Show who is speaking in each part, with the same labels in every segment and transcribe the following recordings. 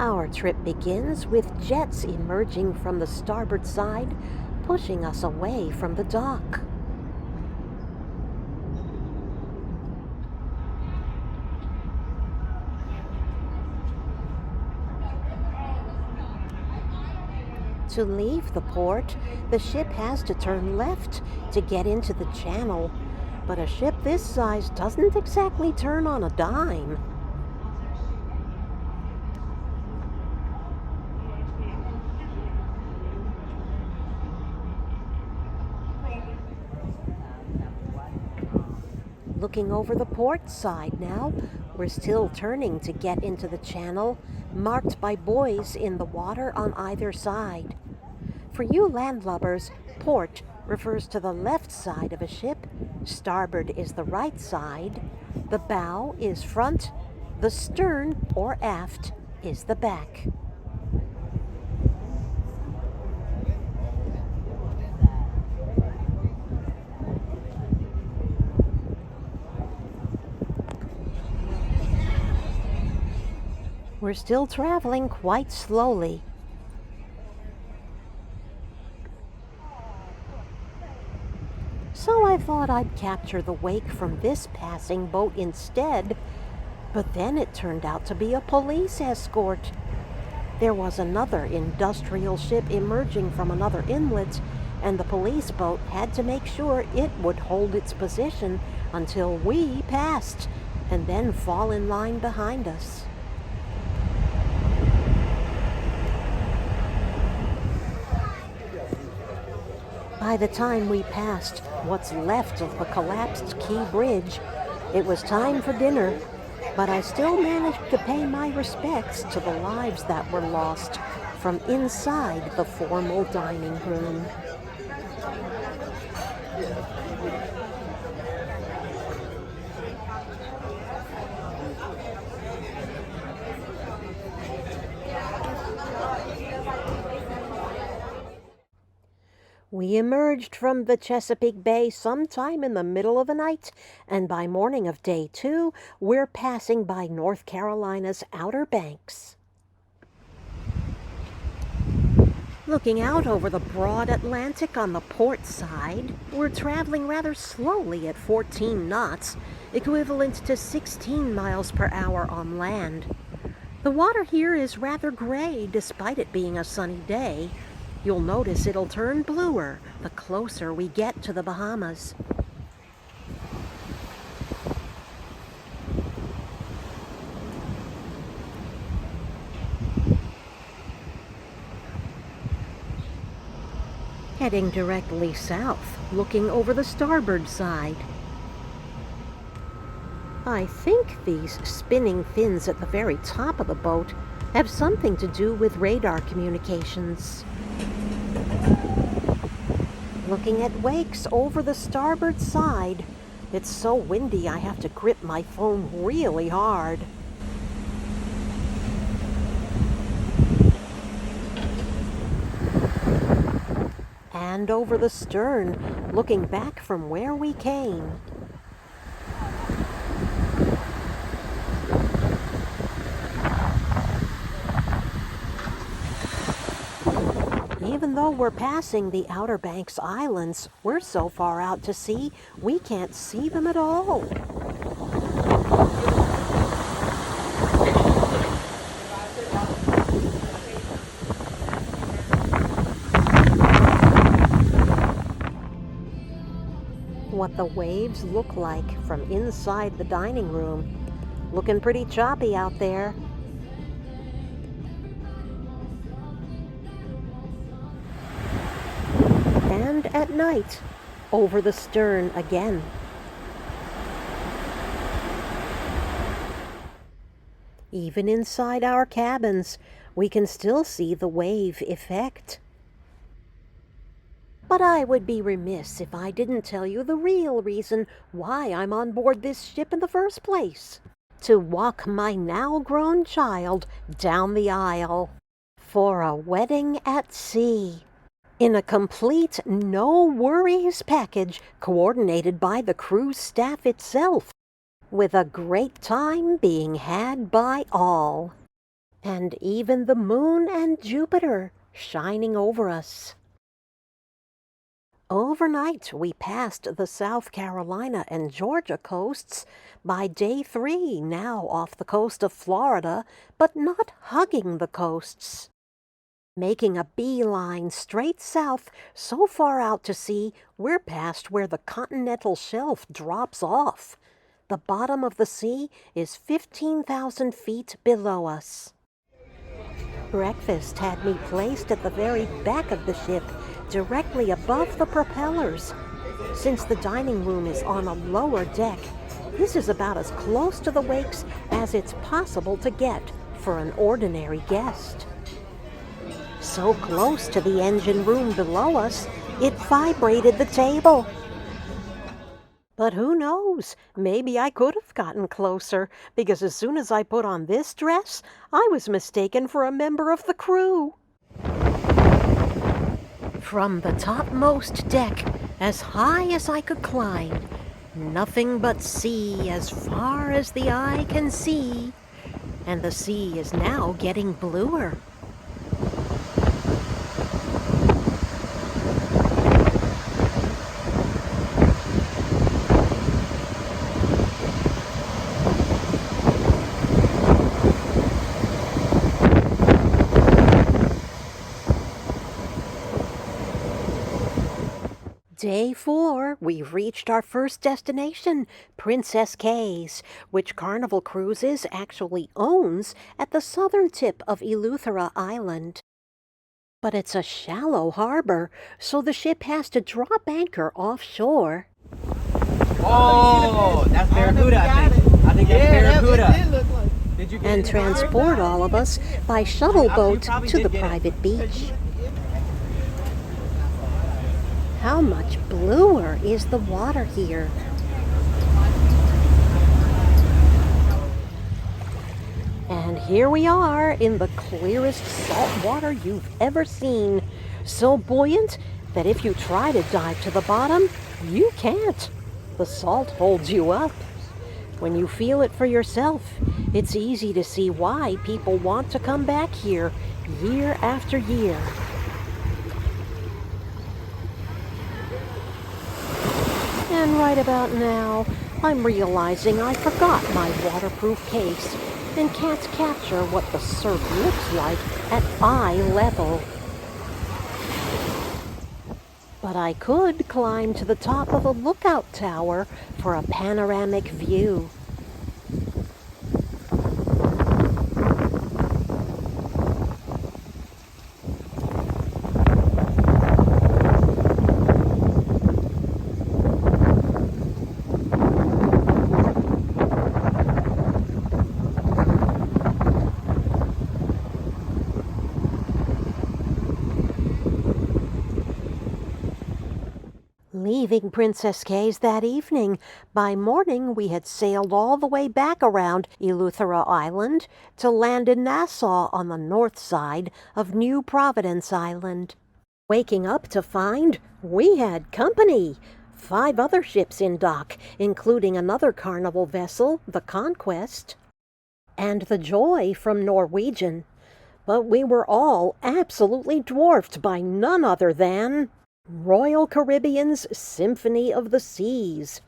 Speaker 1: Our trip begins with jets emerging from the starboard side, pushing us away from the dock. To leave the port, the ship has to turn left to get into the channel, but a ship this size doesn't exactly turn on a dime. Looking over the port side now, we're still turning to get into the channel, marked by buoys in the water on either side. For you landlubbers, port refers to the left side of a ship, starboard is the right side, the bow is front, the stern or aft is the back. We're still traveling quite slowly. So I thought I'd capture the wake from this passing boat instead, but then it turned out to be a police escort. There was another industrial ship emerging from another inlet, and the police boat had to make sure it would hold its position until we passed, and then fall in line behind us. By the time we passed what's left of the collapsed Key Bridge, it was time for dinner, but I still managed to pay my respects to the lives that were lost from inside the formal dining room. We emerged from the Chesapeake Bay sometime in the middle of the night, and by morning of day 2, we're passing by North Carolina's Outer Banks. Looking out over the broad Atlantic on the port side, we're traveling rather slowly at 14 knots, equivalent to 16 miles per hour on land. The water here is rather gray despite it being a sunny day. You'll notice it'll turn bluer the closer we get to the Bahamas. Heading directly south, looking over the starboard side. I think these spinning fins at the very top of the boat have something to do with radar communications. Looking at wakes over the starboard side. It's so windy I have to grip my phone really hard. And over the stern, looking back from where we came. Even though we're passing the Outer Banks Islands, we're so far out to sea, we can't see them at all. What the waves look like from inside the dining room. Looking pretty choppy out there. And at night, over the stern again. Even inside our cabins, we can still see the wave effect. But I would be remiss if I didn't tell you the real reason why I'm on board this ship in the first place. To walk my now-grown child down the aisle for a wedding at sea. In a complete no-worries package coordinated by the cruise staff itself, with a great time being had by all. and even the moon and Jupiter shining over us. Overnight, we passed the South Carolina and Georgia coasts. By day 3, now off the coast of Florida, but not hugging the coasts. Making a beeline straight south, so far out to sea, we're past where the continental shelf drops off. The bottom of the sea is 15,000 feet below us. Breakfast had me placed at the very back of the ship, directly above the propellers. Since the dining room is on a lower deck, this is about as close to the wakes as it's possible to get for an ordinary guest. So close to the engine room below us, it vibrated the table. But who knows, maybe I could have gotten closer, because as soon as I put on this dress, I was mistaken for a member of the crew. From the topmost deck, as high as I could climb, nothing but sea as far as the eye can see. And the sea is now getting bluer. Day 4, we've reached our first destination, Princess Cays, which Carnival Cruises actually owns at the southern tip of Eleuthera Island. But it's a shallow harbor, so the ship has to drop anchor offshore.
Speaker 2: Oh, that's Barracuda, I think. I think that's Barracuda.
Speaker 1: And transport all of us by shuttle boat to the private beach. How much bluer is the water here? And here we are in the clearest salt water you've ever seen. So buoyant that if you try to dive to the bottom, you can't. The salt holds you up. When you feel it for yourself, it's easy to see why people want to come back here year after year. And right about now, I'm realizing I forgot my waterproof case and can't capture what the surf looks like at eye level. But I could climb to the top of a lookout tower for a panoramic view. Leaving Princess Cays that evening, by morning we had sailed all the way back around Eleuthera Island to land in Nassau on the north side of New Providence Island. Waking up to find we had company. 5 other ships in dock, including another Carnival vessel, the Conquest, and the Joy from Norwegian. But we were all absolutely dwarfed by none other than Royal Caribbean's Symphony of the Seas.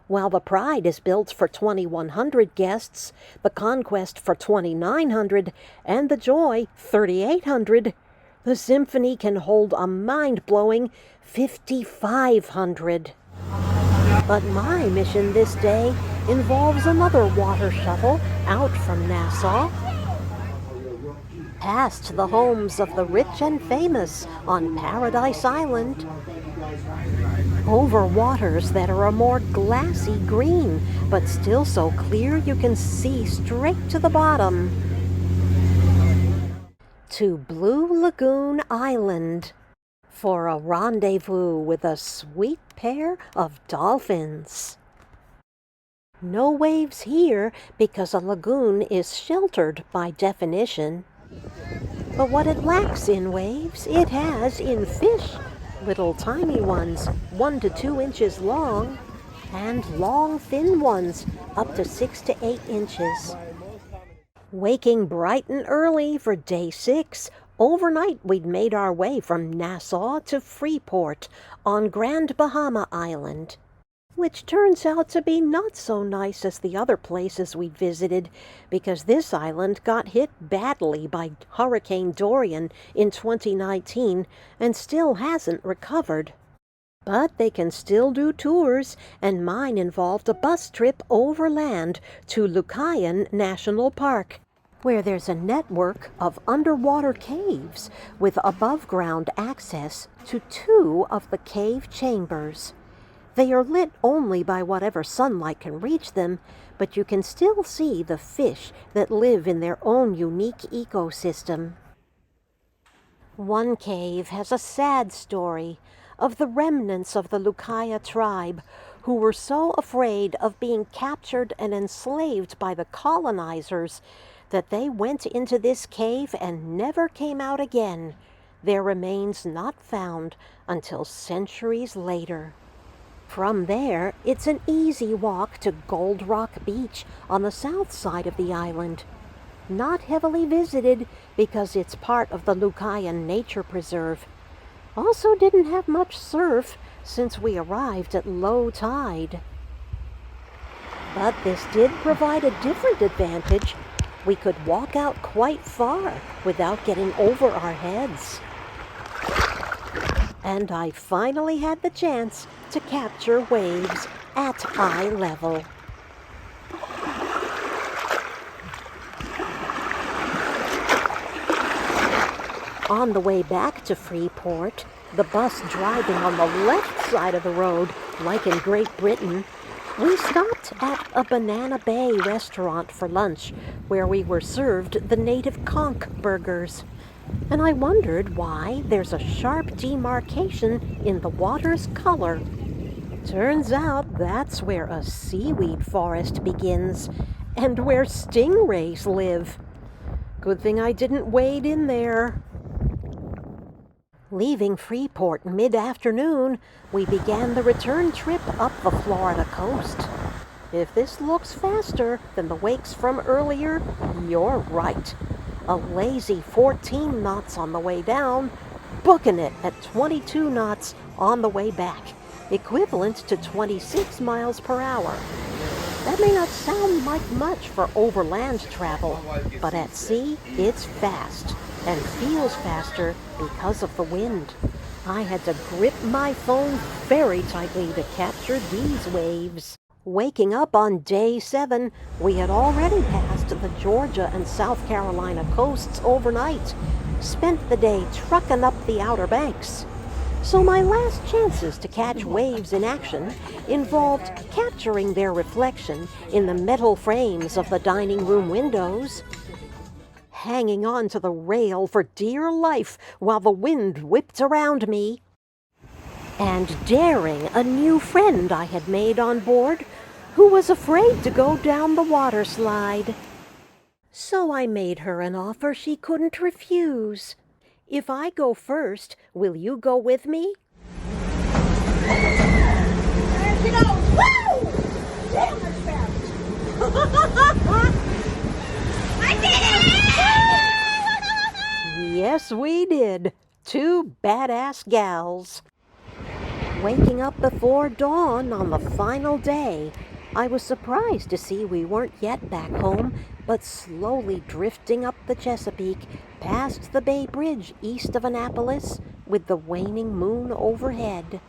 Speaker 1: While the Pride is built for 2,100 guests, the Conquest for 2,900, and the Joy 3,800, the Symphony can hold a mind-blowing 5,500. But my mission this day involves another water shuttle out from Nassau, past the homes of the rich and famous on Paradise Island, over waters that are a more glassy green, but still so clear you can see straight to the bottom, to Blue Lagoon Island for a rendezvous with a sweet pair of dolphins. No waves here because a lagoon is sheltered by definition. But what it lacks in waves, it has in fish. Little tiny ones, 1 to 2 inches long, and long thin ones, up to 6 to 8 inches. Waking bright and early for day 6, overnight we'd made our way from Nassau to Freeport on Grand Bahama Island, which turns out to be not so nice as the other places we visited, because this island got hit badly by Hurricane Dorian in 2019 and still hasn't recovered. But they can still do tours, and mine involved a bus trip overland to Lucayan National Park, where there's a network of underwater caves with above-ground access to 2 of the cave chambers. They are lit only by whatever sunlight can reach them, but you can still see the fish that live in their own unique ecosystem. One cave has a sad story of the remnants of the Lucaya tribe who were so afraid of being captured and enslaved by the colonizers that they went into this cave and never came out again, their remains not found until centuries later. From there, it's an easy walk to Gold Rock Beach on the south side of the island. Not heavily visited because it's part of the Lucayan Nature Preserve. Also didn't have much surf since we arrived at low tide. But this did provide a different advantage. We could walk out quite far without getting over our heads. And I finally had the chance to capture waves at eye level. On the way back to Freeport, the bus driving on the left side of the road, like in Great Britain, we stopped at a Banana Bay restaurant for lunch, where we were served the native conch burgers. And I wondered why there's a sharp demarcation in the water's color. Turns out that's where a seaweed forest begins, and where stingrays live. Good thing I didn't wade in there. Leaving Freeport mid-afternoon, we began the return trip up the Florida coast. If this looks faster than the wakes from earlier, you're right. A lazy 14 knots on the way down, booking it at 22 knots on the way back, equivalent to 26 miles per hour. That may not sound like much for overland travel, but at sea, it's fast, and feels faster because of the wind. I had to grip my phone very tightly to capture these waves. Waking up on day 7, we had already passed the Georgia and South Carolina coasts overnight, spent the day trucking up the Outer Banks. So my last chances to catch waves in action involved capturing their reflection in the metal frames of the dining room windows, hanging on to the rail for dear life while the wind whipped around me, and daring a new friend I had made on board who was afraid to go down the water slide. So I made her an offer she couldn't refuse. If I go first, will you go with me?
Speaker 3: You know, woo! Damn, that's fast. I did it!
Speaker 1: Yes, we did. 2 badass gals. Waking up before dawn on the final day, I was surprised to see we weren't yet back home, but slowly drifting up the Chesapeake, past the Bay Bridge east of Annapolis, with the waning moon overhead.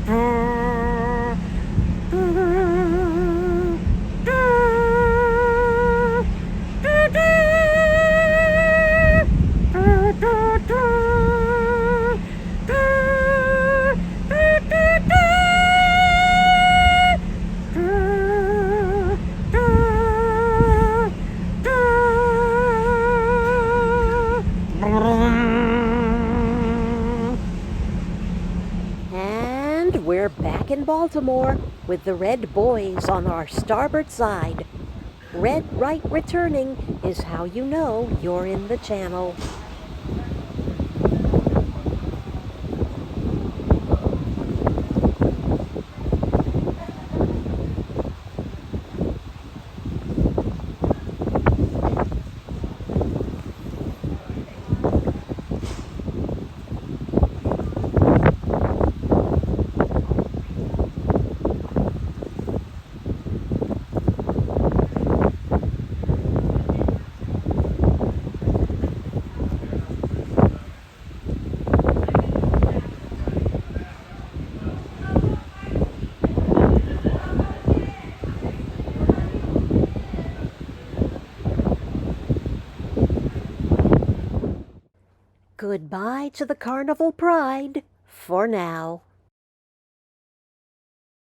Speaker 1: And we're back in Baltimore with the red boys on our starboard side. Red right returning is how you know you're in the channel. Goodbye to the Carnival Pride for now.